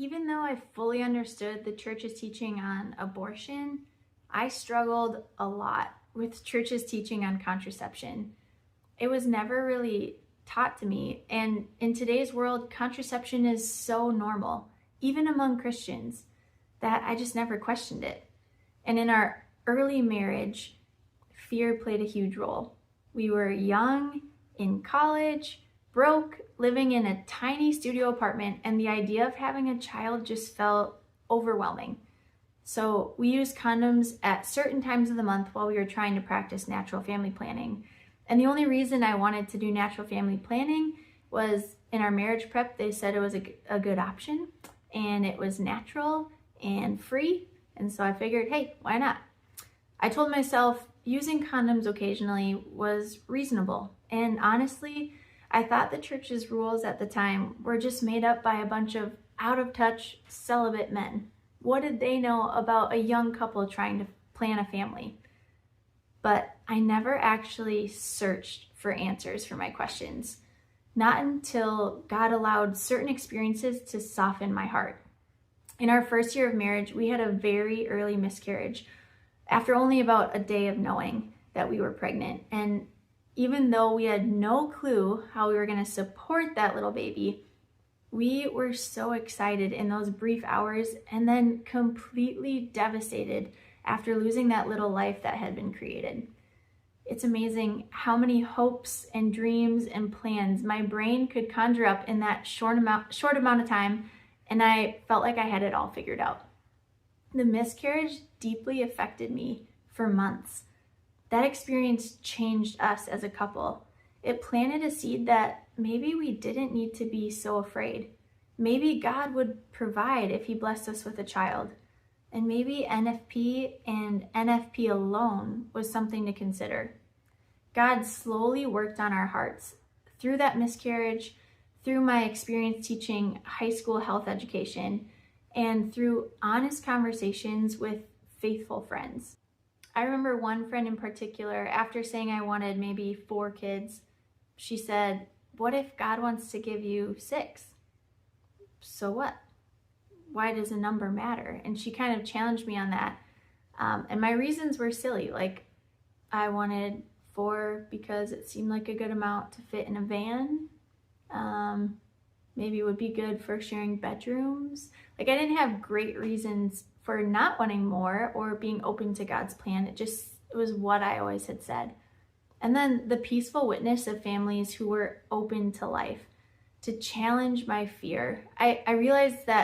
Even though I fully understood the church's teaching on abortion, I struggled a lot with church's teaching on contraception. It was never really taught to me. And in today's world, contraception is so normal, even among Christians, that I just never questioned it. And in our early marriage, fear played a huge role. We were young, in college, broke, living in a tiny studio apartment, and the idea of having a child just felt overwhelming. So we used condoms at certain times of the month while we were trying to practice natural family planning. And the only reason I wanted to do natural family planning was in our marriage prep, they said it was a good option and it was natural and free. And so I figured, hey, why not? I told myself using condoms occasionally was reasonable. And honestly, I thought the church's rules at the time were just made up by a bunch of out of touch celibate men. What did they know about a young couple trying to plan a family? But I never actually searched for answers for my questions. Not until God allowed certain experiences to soften my heart. In our first year of marriage, we had a very early miscarriage after only about a day of knowing that we were pregnant. And even though we had no clue how we were going to support that little baby, we were so excited in those brief hours and then completely devastated after losing that little life that had been created. It's amazing how many hopes and dreams and plans my brain could conjure up in that short amount of time, and I felt like I had it all figured out. The miscarriage deeply affected me for months. That experience changed us as a couple. It planted a seed that maybe we didn't need to be so afraid. Maybe God would provide if He blessed us with a child. And maybe NFP and NFP alone was something to consider. God slowly worked on our hearts through that miscarriage, through my experience teaching high school health education, and through honest conversations with faithful friends. I remember one friend in particular, after saying I wanted maybe 4 kids, she said, "What if God wants to give you 6? So what? Why does a number matter?" And she kind of challenged me on that. And my reasons were silly. Like, I wanted 4 because it seemed like a good amount to fit in a van. Maybe it would be good for sharing bedrooms. Like, I didn't have great reasons for not wanting more or being open to God's plan. It was what I always had said. And then the peaceful witness of families who were open to life, to challenge my fear. I realized that